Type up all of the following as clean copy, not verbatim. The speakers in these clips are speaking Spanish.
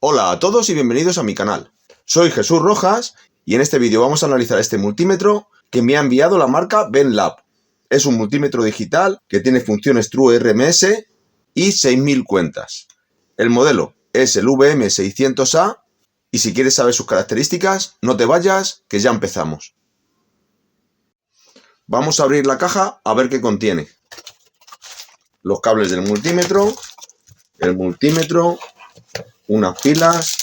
Hola a todos y bienvenidos a mi canal. Soy Jesús Rojas y en este vídeo vamos a analizar este multímetro que me ha enviado la marca Benlab. Es un multímetro digital que tiene funciones True RMS y 6000 cuentas. El modelo es el VM600A y si quieres saber sus características, no te vayas que ya empezamos. Vamos a abrir la caja a ver qué contiene. Los cables del multímetro, el multímetro, unas pilas,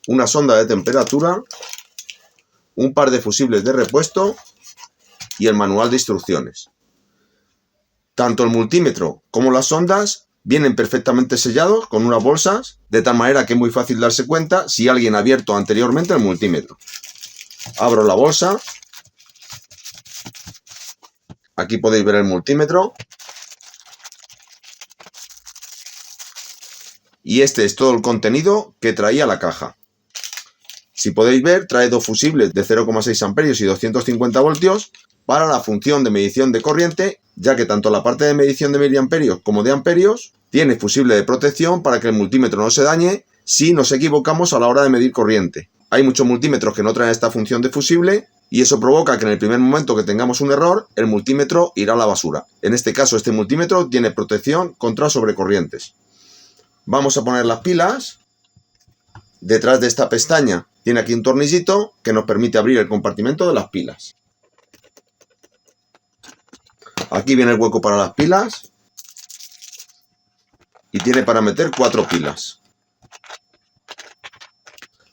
una sonda de temperatura, un par de fusibles de repuesto y el manual de instrucciones. Tanto el multímetro como las sondas vienen perfectamente sellados con unas bolsas, de tal manera que es muy fácil darse cuenta si alguien ha abierto anteriormente el multímetro. Abro la bolsa. Aquí podéis ver el multímetro. Y este es todo el contenido que traía la caja. Si podéis ver, trae dos fusibles de 0,6 amperios y 250 voltios para la función de medición de corriente, ya que tanto la parte de medición de miliamperios como de amperios tiene fusible de protección para que el multímetro no se dañe si nos equivocamos a la hora de medir corriente. Hay muchos multímetros que no traen esta función de fusible y eso provoca que en el primer momento que tengamos un error, el multímetro irá a la basura. En este caso, este multímetro tiene protección contra sobrecorrientes. Vamos a poner las pilas. Detrás de esta pestaña tiene aquí un tornillito que nos permite abrir el compartimento de las pilas. Aquí viene el hueco para las pilas y tiene para meter 4 pilas.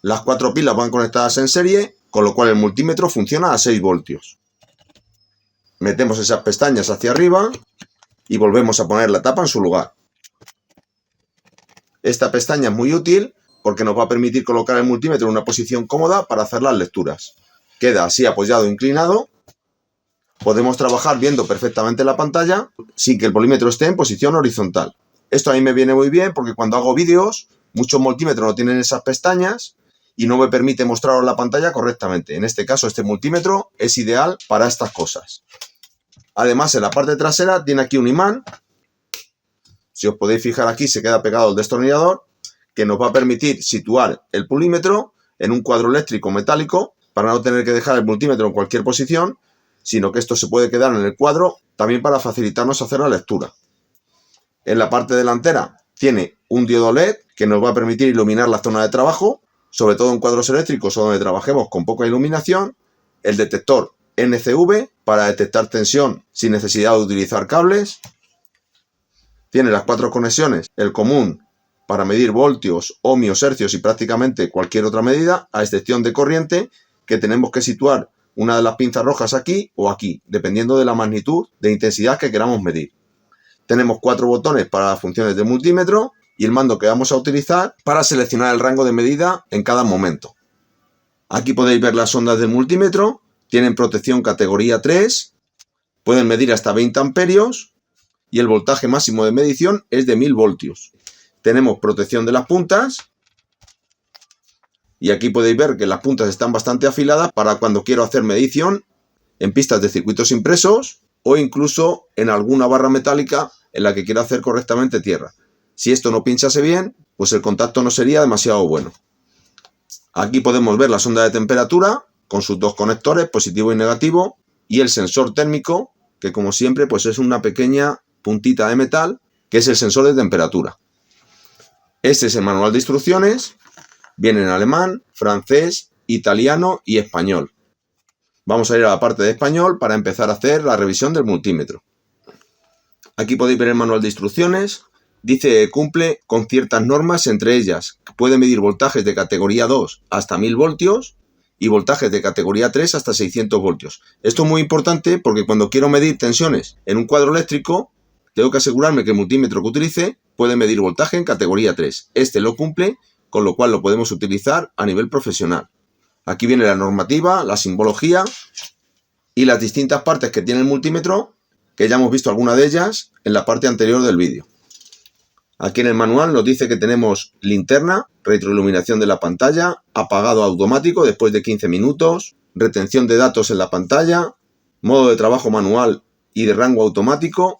Las 4 pilas van conectadas en serie, con lo cual el multímetro funciona a 6 voltios. Metemos esas pestañas hacia arriba y volvemos a poner la tapa en su lugar. Esta pestaña es muy útil porque nos va a permitir colocar el multímetro en una posición cómoda para hacer las lecturas. Queda así apoyado e inclinado. Podemos trabajar viendo perfectamente la pantalla sin que el polímetro esté en posición horizontal. Esto a mí me viene muy bien porque cuando hago vídeos, muchos multímetros no tienen esas pestañas y no me permite mostraros la pantalla correctamente. En este caso, este multímetro es ideal para estas cosas. Además, en la parte trasera tiene aquí un imán. Si os podéis fijar aquí, se queda pegado el destornillador, que nos va a permitir situar el polímetro en un cuadro eléctrico metálico para no tener que dejar el multímetro en cualquier posición, sino que esto se puede quedar en el cuadro también para facilitarnos hacer la lectura. En la parte delantera tiene un diodo LED que nos va a permitir iluminar la zona de trabajo, sobre todo en cuadros eléctricos o donde trabajemos con poca iluminación, el detector NCV para detectar tensión sin necesidad de utilizar cables. Tiene las 4 conexiones, el común para medir voltios, ohmios, hercios y prácticamente cualquier otra medida, a excepción de corriente, que tenemos que situar una de las pinzas rojas aquí o aquí, dependiendo de la magnitud de intensidad que queramos medir. Tenemos 4 botones para las funciones de multímetro y el mando que vamos a utilizar para seleccionar el rango de medida en cada momento. Aquí podéis ver las ondas del multímetro, tienen protección categoría 3, pueden medir hasta 20 amperios, y el voltaje máximo de medición es de 1000 voltios. Tenemos protección de las puntas y aquí podéis ver que las puntas están bastante afiladas para cuando quiero hacer medición en pistas de circuitos impresos o incluso en alguna barra metálica en la que quiero hacer correctamente tierra. Si esto no pinchase bien, pues el contacto no sería demasiado bueno. Aquí podemos ver la sonda de temperatura con sus 2 conectores, positivo y negativo, y el sensor térmico, que como siempre pues es una pequeña puntita de metal, que es el sensor de temperatura. Este es el manual de instrucciones, viene en alemán, francés, italiano y español. Vamos a ir a la parte de español para empezar a hacer la revisión del multímetro. Aquí podéis ver el manual de instrucciones, dice que cumple con ciertas normas, entre ellas que puede medir voltajes de categoría 2 hasta 1000 voltios y voltajes de categoría 3 hasta 600 voltios. Esto es muy importante porque cuando quiero medir tensiones en un cuadro eléctrico, tengo que asegurarme que el multímetro que utilice puede medir voltaje en categoría 3. Este lo cumple, con lo cual lo podemos utilizar a nivel profesional. Aquí viene la normativa, la simbología y las distintas partes que tiene el multímetro, que ya hemos visto alguna de ellas en la parte anterior del vídeo. Aquí en el manual nos dice que tenemos linterna, retroiluminación de la pantalla, apagado automático después de 15 minutos, retención de datos en la pantalla, modo de trabajo manual y de rango automático.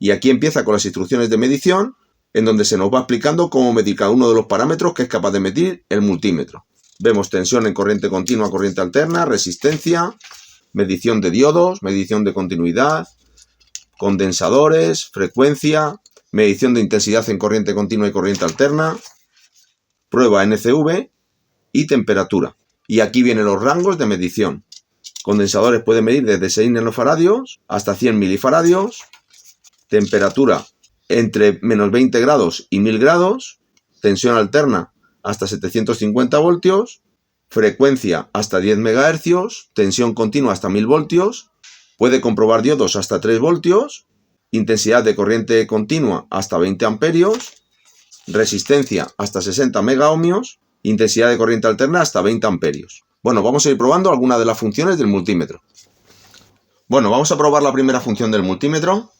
Y aquí empieza con las instrucciones de medición, en donde se nos va explicando cómo medir cada uno de los parámetros que es capaz de medir el multímetro. Vemos tensión en corriente continua, corriente alterna, resistencia, medición de diodos, medición de continuidad, condensadores, frecuencia, medición de intensidad en corriente continua y corriente alterna, prueba NCV y temperatura. Y aquí vienen los rangos de medición. Condensadores pueden medir desde 6 nanofaradios hasta 100 milifaradios, temperatura entre menos 20 grados y 1000 grados, tensión alterna hasta 750 voltios, frecuencia hasta 10 MHz, tensión continua hasta 1000 voltios, puede comprobar diodos hasta 3 voltios, intensidad de corriente continua hasta 20 amperios, resistencia hasta 60 megaohmios, intensidad de corriente alterna hasta 20 amperios. Bueno, vamos a ir probando algunas de las funciones del multímetro. Bueno, vamos a probar la primera función del multímetro.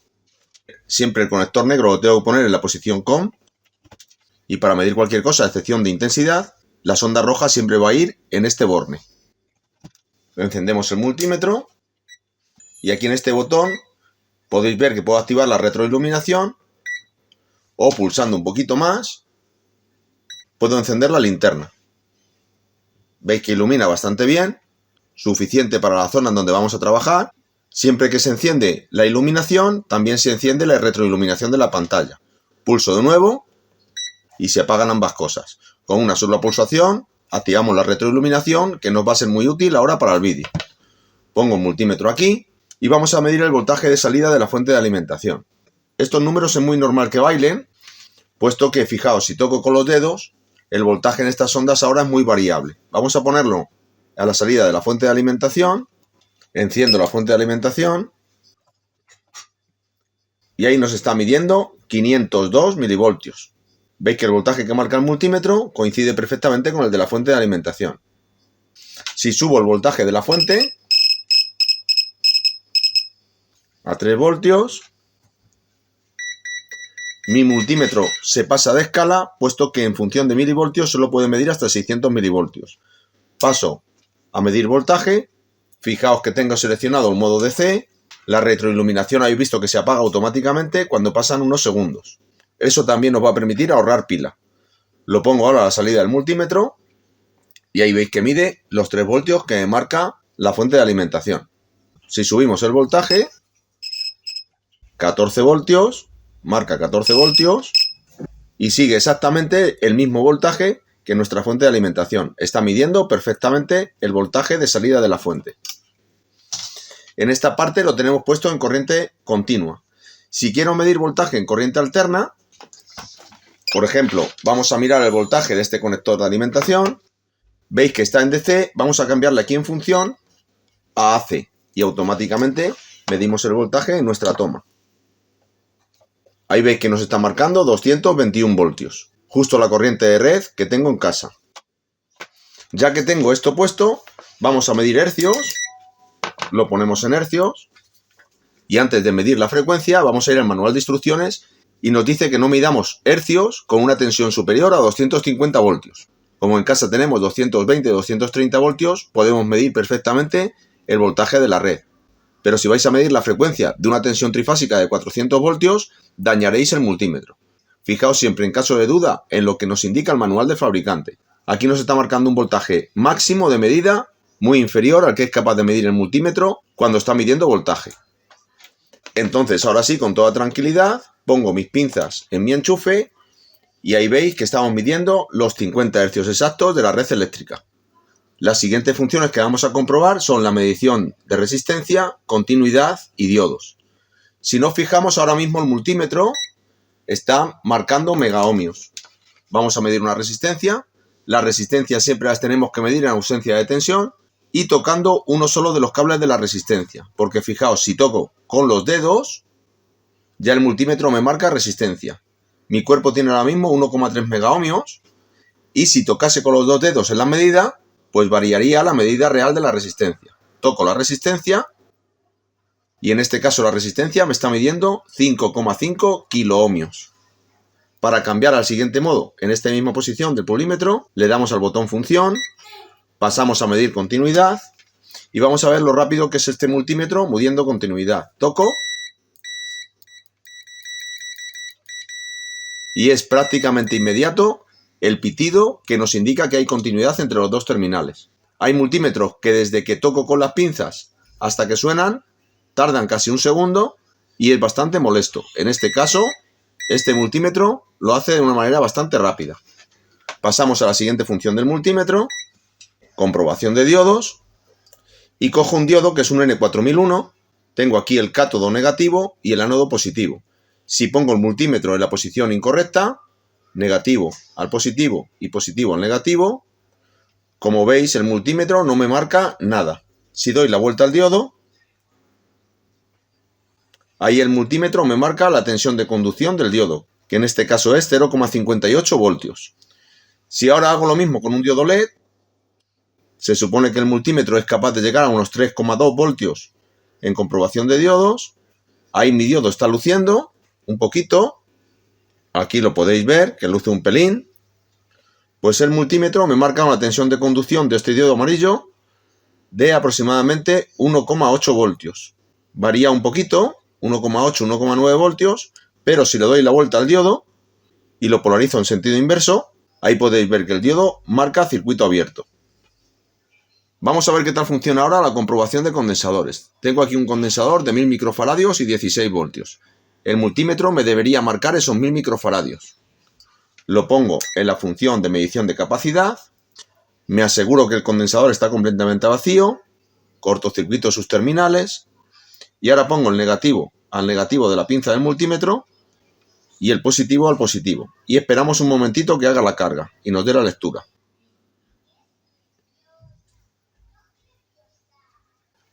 Siempre el conector negro lo tengo que poner en la posición COM. Y para medir cualquier cosa, a excepción de intensidad, la sonda roja siempre va a ir en este borne. Encendemos el multímetro. Y aquí en este botón podéis ver que puedo activar la retroiluminación. O pulsando un poquito más, puedo encender la linterna. Veis que ilumina bastante bien, suficiente para la zona en donde vamos a trabajar. Siempre que se enciende la iluminación, también se enciende la retroiluminación de la pantalla. Pulso de nuevo y se apagan ambas cosas. Con una sola pulsación activamos la retroiluminación, que nos va a ser muy útil ahora para el vídeo. Pongo el multímetro aquí y vamos a medir el voltaje de salida de la fuente de alimentación. Estos números es muy normal que bailen, puesto que, fijaos, si toco con los dedos, el voltaje en estas ondas ahora es muy variable. Vamos a ponerlo a la salida de la fuente de alimentación. Enciendo la fuente de alimentación y ahí nos está midiendo 502 milivoltios. Veis que el voltaje que marca el multímetro coincide perfectamente con el de la fuente de alimentación. Si subo el voltaje de la fuente a 3 voltios, mi multímetro se pasa de escala, puesto que en función de milivoltios solo puede medir hasta 600 milivoltios. Paso a medir voltaje. Fijaos que tengo seleccionado el modo DC, la retroiluminación habéis visto que se apaga automáticamente cuando pasan unos segundos. Eso también nos va a permitir ahorrar pila. Lo pongo ahora a la salida del multímetro y ahí veis que mide los 3 voltios que marca la fuente de alimentación. Si subimos el voltaje, 14 voltios, marca 14 voltios y sigue exactamente el mismo voltaje que nuestra fuente de alimentación. Está midiendo perfectamente el voltaje de salida de la fuente. En esta parte lo tenemos puesto en corriente continua. Si quiero medir voltaje en corriente alterna, por ejemplo, vamos a mirar el voltaje de este conector de alimentación. Veis que está en DC, vamos a cambiarle aquí en función a AC y automáticamente medimos el voltaje en nuestra toma. Ahí veis que nos está marcando 221 voltios, justo la corriente de red que tengo en casa. Ya que tengo esto puesto, vamos a medir hercios. Lo ponemos en hercios y antes de medir la frecuencia vamos a ir al manual de instrucciones y nos dice que no midamos hercios con una tensión superior a 250 voltios. Como en casa tenemos 220-230 voltios, podemos medir perfectamente el voltaje de la red. Pero si vais a medir la frecuencia de una tensión trifásica de 400 voltios, dañaréis el multímetro. Fijaos siempre, en caso de duda, en lo que nos indica el manual del fabricante. Aquí nos está marcando un voltaje máximo de medida muy inferior al que es capaz de medir el multímetro cuando está midiendo voltaje. Entonces, ahora sí, con toda tranquilidad, pongo mis pinzas en mi enchufe y ahí veis que estamos midiendo los 50 Hz exactos de la red eléctrica. Las siguientes funciones que vamos a comprobar son la medición de resistencia, continuidad y diodos. Si nos fijamos, ahora mismo el multímetro está marcando megaohmios. Vamos a medir una resistencia. Las resistencias siempre las tenemos que medir en ausencia de tensión y tocando uno solo de los cables de la resistencia. Porque fijaos, si toco con los dedos, ya el multímetro me marca resistencia. Mi cuerpo tiene ahora mismo 1,3 megaohmios y si tocase con los dos dedos en la medida, pues variaría la medida real de la resistencia. Toco la resistencia y en este caso la resistencia me está midiendo 5,5 kiloohmios. Para cambiar al siguiente modo, en esta misma posición del polímetro, le damos al botón función, pasamos a medir continuidad y vamos a ver lo rápido que es este multímetro midiendo continuidad. Toco y es prácticamente inmediato el pitido que nos indica que hay continuidad entre los dos terminales. Hay multímetros que desde que toco con las pinzas hasta que suenan tardan casi un segundo y es bastante molesto. En este caso, este multímetro lo hace de una manera bastante rápida. Pasamos a la siguiente función del multímetro, comprobación de diodos, y cojo un diodo que es un N4001, tengo aquí el cátodo negativo y el ánodo positivo. Si pongo el multímetro en la posición incorrecta, negativo al positivo y positivo al negativo, como veis el multímetro no me marca nada. Si doy la vuelta al diodo, ahí el multímetro me marca la tensión de conducción del diodo, que en este caso es 0,58 voltios. Si ahora hago lo mismo con un diodo LED, se supone que el multímetro es capaz de llegar a unos 3,2 voltios en comprobación de diodos. Ahí mi diodo está luciendo un poquito. Aquí lo podéis ver, que luce un pelín. Pues el multímetro me marca una tensión de conducción de este diodo amarillo de aproximadamente 1,8 voltios. Varía un poquito, 1,8, 1,9 voltios, pero si le doy la vuelta al diodo y lo polarizo en sentido inverso, ahí podéis ver que el diodo marca circuito abierto. Vamos a ver qué tal funciona ahora la comprobación de condensadores. Tengo aquí un condensador de 1000 microfaradios y 16 voltios. El multímetro me debería marcar esos 1000 microfaradios. Lo pongo en la función de medición de capacidad, me aseguro que el condensador está completamente vacío, cortocircuito sus terminales y ahora pongo el negativo al negativo de la pinza del multímetro y el positivo al positivo. Y esperamos un momentito que haga la carga y nos dé la lectura.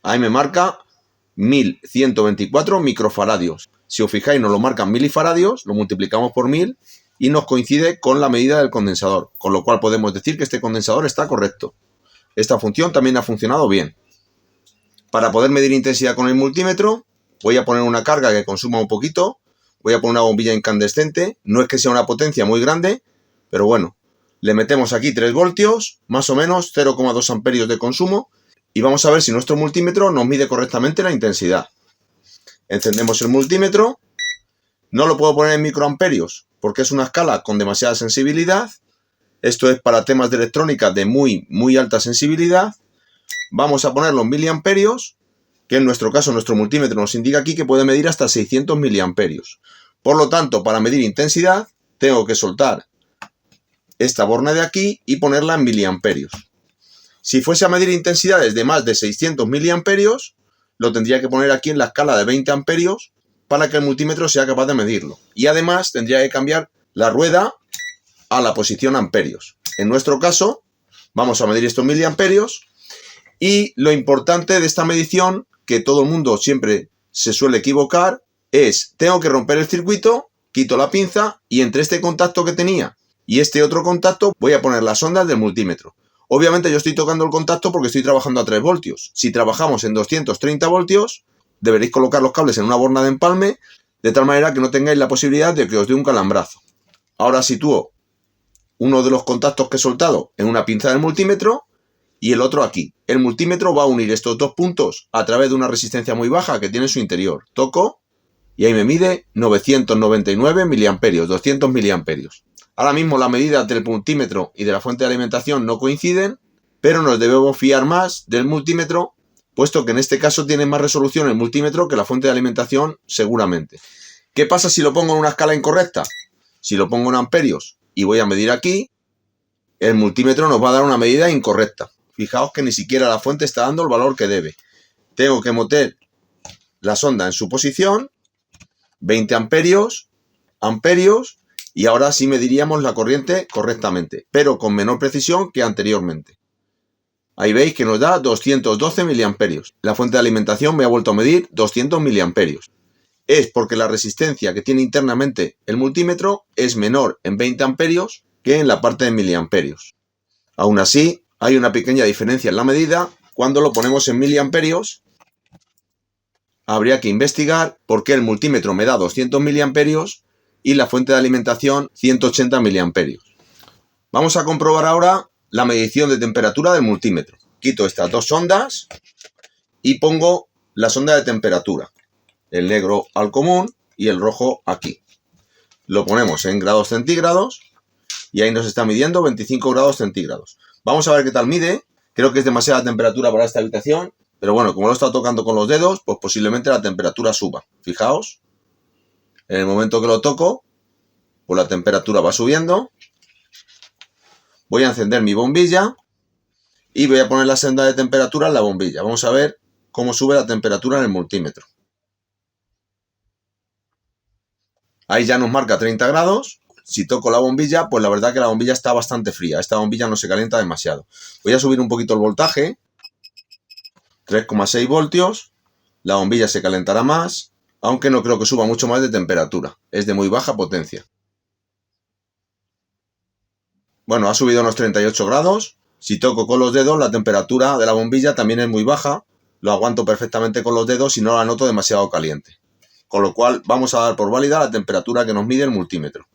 Ahí me marca 1124 microfaradios. Si os fijáis nos lo marcan milifaradios, lo multiplicamos por 1000 y nos coincide con la medida del condensador, con lo cual podemos decir que este condensador está correcto. Esta función también ha funcionado bien. Para poder medir intensidad con el multímetro, voy a poner una carga que consuma un poquito, voy a poner una bombilla incandescente, no es que sea una potencia muy grande, pero bueno, le metemos aquí 3 voltios, más o menos 0,2 amperios de consumo, y vamos a ver si nuestro multímetro nos mide correctamente la intensidad. Encendemos el multímetro, no lo puedo poner en microamperios porque es una escala con demasiada sensibilidad, esto es para temas de electrónica de muy alta sensibilidad. Vamos a ponerlo en miliamperios, que en nuestro caso nuestro multímetro nos indica aquí que puede medir hasta 600 miliamperios. Por lo tanto, para medir intensidad, tengo que soltar esta borna de aquí y ponerla en miliamperios. Si fuese a medir intensidades de más de 600 miliamperios, lo tendría que poner aquí en la escala de 20 amperios para que el multímetro sea capaz de medirlo. Y además tendría que cambiar la rueda a la posición amperios. En nuestro caso, vamos a medir estos miliamperios. Y lo importante de esta medición, que todo el mundo siempre se suele equivocar, es, tengo que romper el circuito, quito la pinza y entre este contacto que tenía y este otro contacto voy a poner las ondas del multímetro. Obviamente yo estoy tocando el contacto porque estoy trabajando a 3 voltios. Si trabajamos en 230 voltios, deberéis colocar los cables en una borna de empalme, de tal manera que no tengáis la posibilidad de que os dé un calambrazo. Ahora sitúo uno de los contactos que he soltado en una pinza del multímetro y el otro aquí. El multímetro va a unir estos dos puntos a través de una resistencia muy baja que tiene en su interior. Toco y ahí me mide 999 miliamperios, 200 miliamperios. Ahora mismo las medidas del multímetro y de la fuente de alimentación no coinciden, pero nos debemos fiar más del multímetro, puesto que en este caso tiene más resolución el multímetro que la fuente de alimentación seguramente. ¿Qué pasa si lo pongo en una escala incorrecta? Si lo pongo en amperios y voy a medir aquí, el multímetro nos va a dar una medida incorrecta. Fijaos que ni siquiera la fuente está dando el valor que debe. Tengo que meter la sonda en su posición, 20 amperios, y ahora sí mediríamos la corriente correctamente, pero con menor precisión que anteriormente. Ahí veis que nos da 212 miliamperios. La fuente de alimentación me ha vuelto a medir 200 miliamperios. Es porque la resistencia que tiene internamente el multímetro es menor en 20 amperios que en la parte de miliamperios. Aún así, hay una pequeña diferencia en la medida. Cuando lo ponemos en miliamperios, habría que investigar por qué el multímetro me da 200 miliamperios y la fuente de alimentación 180 miliamperios. Vamos a comprobar ahora la medición de temperatura del multímetro. Quito estas dos sondas y pongo la sonda de temperatura. El negro al común y el rojo aquí. lo ponemos en grados centígrados y ahí nos está midiendo 25 grados centígrados. Vamos a ver qué tal mide. Creo que es demasiada temperatura para esta habitación, pero bueno, como lo he estado tocando con los dedos, pues posiblemente la temperatura suba. Fijaos, en el momento que lo toco, pues la temperatura va subiendo. Voy a encender mi bombilla y voy a poner la senda de temperatura en la bombilla. Vamos a ver cómo sube la temperatura en el multímetro. Ahí ya nos marca 30 grados. Si toco la bombilla, pues la verdad que la bombilla está bastante fría. Esta bombilla no se calienta demasiado. Voy a subir un poquito el voltaje. 3,6 voltios. La bombilla se calentará más, aunque no creo que suba mucho más de temperatura. Es de muy baja potencia. Bueno, ha subido unos 38 grados. Si toco con los dedos, la temperatura de la bombilla también es muy baja. Lo aguanto perfectamente con los dedos y no la noto demasiado caliente. Con lo cual vamos a dar por válida la temperatura que nos mide el multímetro.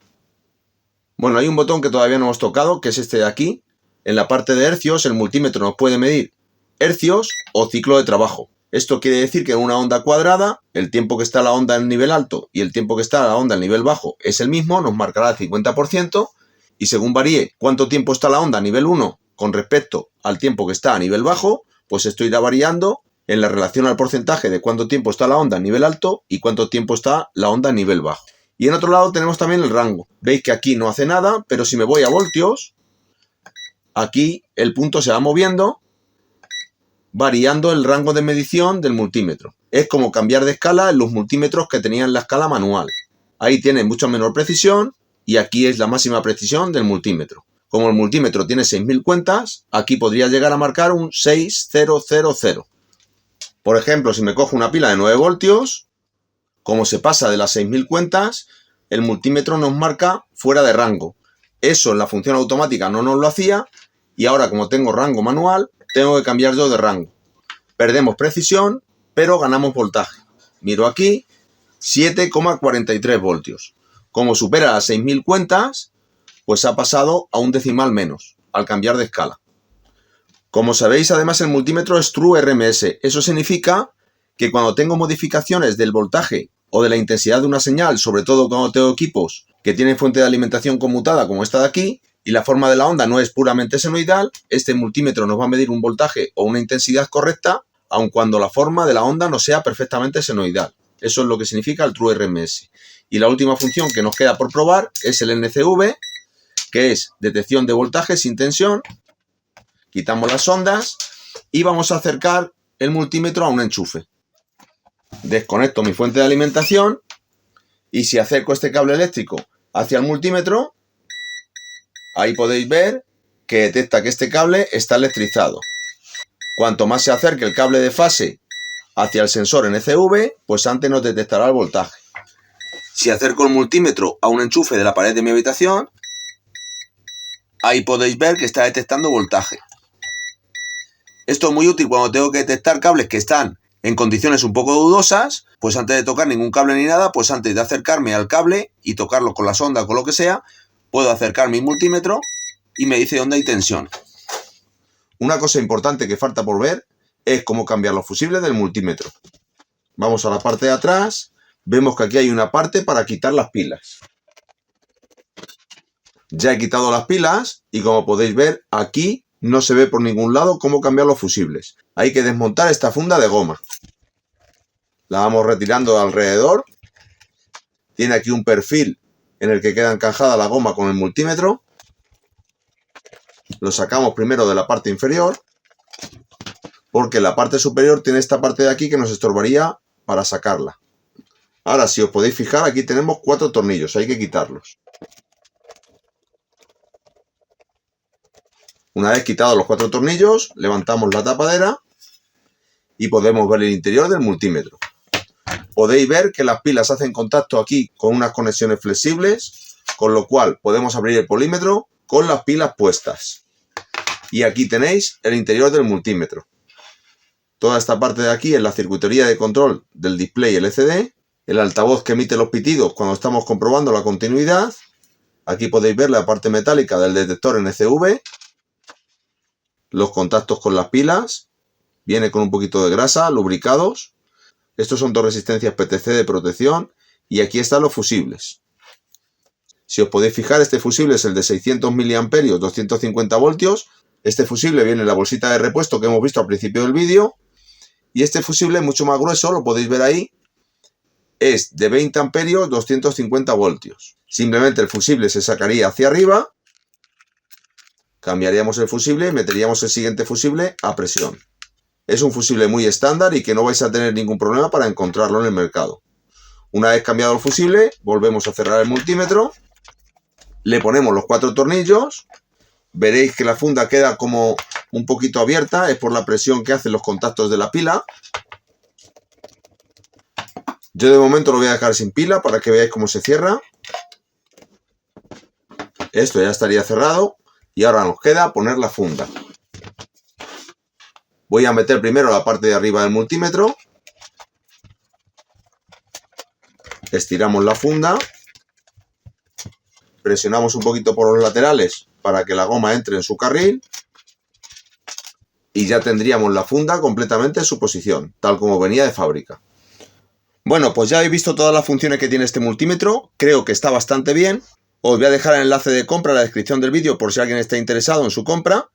Bueno, hay un botón que todavía no hemos tocado, que es este de aquí. En la parte de hercios, el multímetro nos puede medir hercios o ciclo de trabajo. Esto quiere decir que en una onda cuadrada, el tiempo que está la onda en nivel alto y el tiempo que está la onda en nivel bajo es el mismo, nos marcará el 50%, y según varíe cuánto tiempo está la onda a nivel 1 con respecto al tiempo que está a nivel bajo, pues esto irá variando en la relación al porcentaje de cuánto tiempo está la onda a nivel alto y cuánto tiempo está la onda a nivel bajo. Y en otro lado tenemos también el rango. Veis que aquí no hace nada, pero si me voy a voltios, aquí el punto se va moviendo, variando el rango de medición del multímetro. Es como cambiar de escala en los multímetros que tenían la escala manual. Ahí tiene mucha menor precisión y aquí es la máxima precisión del multímetro. Como el multímetro tiene 6000 cuentas, aquí podría llegar a marcar un 6000. Por ejemplo, si me cojo una pila de 9 voltios, como se pasa de las 6000 cuentas, el multímetro nos marca fuera de rango. Eso en la función automática no nos lo hacía y ahora, como tengo rango manual, tengo que cambiar yo de rango. Perdemos precisión, pero ganamos voltaje. Miro aquí, 7,43 voltios. Como supera las 6000 cuentas, pues ha pasado a un decimal menos, al cambiar de escala. Como sabéis, además el multímetro es True RMS. Eso significa que cuando tengo modificaciones del voltaje o de la intensidad de una señal, sobre todo cuando tengo equipos que tienen fuente de alimentación conmutada como esta de aquí, y la forma de la onda no es puramente senoidal, este multímetro nos va a medir un voltaje o una intensidad correcta, aun cuando la forma de la onda no sea perfectamente senoidal. Eso es lo que significa el True RMS. Y la última función que nos queda por probar es el NCV, que es detección de voltaje sin tensión. Quitamos las ondas y vamos a acercar el multímetro a un enchufe. Desconecto mi fuente de alimentación y si acerco este cable eléctrico hacia el multímetro, ahí podéis ver que detecta que este cable está electrizado. Cuanto más se acerque el cable de fase hacia el sensor NCV, pues antes nos detectará el voltaje. Si acerco el multímetro a un enchufe de la pared de mi habitación, ahí podéis ver que está detectando voltaje. Esto es muy útil cuando tengo que detectar cables que están en condiciones un poco dudosas, pues antes de tocar ningún cable ni nada, pues antes de acercarme al cable y tocarlo con la sonda o con lo que sea, puedo acercar mi multímetro y me dice dónde hay tensión. Una cosa importante que falta por ver es cómo cambiar los fusibles del multímetro. Vamos a la parte de atrás, vemos que aquí hay una parte para quitar las pilas. Ya he quitado las pilas y como podéis ver aquí no se ve por ningún lado cómo cambiar los fusibles. Hay que desmontar esta funda de goma. La vamos retirando de alrededor. Tiene aquí un perfil en el que queda encajada la goma con el multímetro. Lo sacamos primero de la parte inferior, porque la parte superior tiene esta parte de aquí que nos estorbaría para sacarla. Ahora, si os podéis fijar, aquí tenemos 4 tornillos, hay que quitarlos. Una vez quitados los 4 tornillos, levantamos la tapadera y podemos ver el interior del multímetro. Podéis ver que las pilas hacen contacto aquí con unas conexiones flexibles, con lo cual podemos abrir el polímetro con las pilas puestas. Y aquí tenéis el interior del multímetro. Toda esta parte de aquí es la circuitería de control del display LCD, el altavoz que emite los pitidos cuando estamos comprobando la continuidad. Aquí podéis ver la parte metálica del detector NCV, los contactos con las pilas, viene con un poquito de grasa, lubricados. Estos son 2 resistencias PTC de protección y aquí están los fusibles. Si os podéis fijar, este fusible es el de 600 mA, 250 voltios. Este fusible viene en la bolsita de repuesto que hemos visto al principio del vídeo. Y este fusible es mucho más grueso, lo podéis ver ahí. Es de 20 amperios, 250 voltios. Simplemente el fusible se sacaría hacia arriba. Cambiaríamos el fusible y meteríamos el siguiente fusible a presión. Es un fusible muy estándar y que no vais a tener ningún problema para encontrarlo en el mercado. Una vez cambiado el fusible, volvemos a cerrar el multímetro. Le ponemos los 4 tornillos. Veréis que la funda queda como un poquito abierta, es por la presión que hacen los contactos de la pila. Yo de momento lo voy a dejar sin pila para que veáis cómo se cierra. Esto ya estaría cerrado y ahora nos queda poner la funda. Voy a meter primero la parte de arriba del multímetro. Estiramos la funda. Presionamos un poquito por los laterales para que la goma entre en su carril. Y ya tendríamos la funda completamente en su posición, tal como venía de fábrica. Bueno, pues ya habéis visto todas las funciones que tiene este multímetro. Creo que está bastante bien. Os voy a dejar el enlace de compra en la descripción del vídeo por si alguien está interesado en su compra.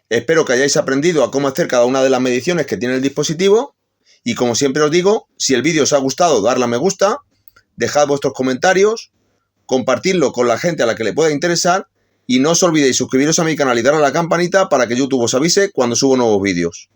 Espero que hayáis aprendido a cómo hacer cada una de las mediciones que tiene el dispositivo. Y como siempre os digo, si el vídeo os ha gustado, darle a me gusta, dejad vuestros comentarios, compartidlo con la gente a la que le pueda interesar y no os olvidéis suscribiros a mi canal y darle a la campanita para que YouTube os avise cuando subo nuevos vídeos.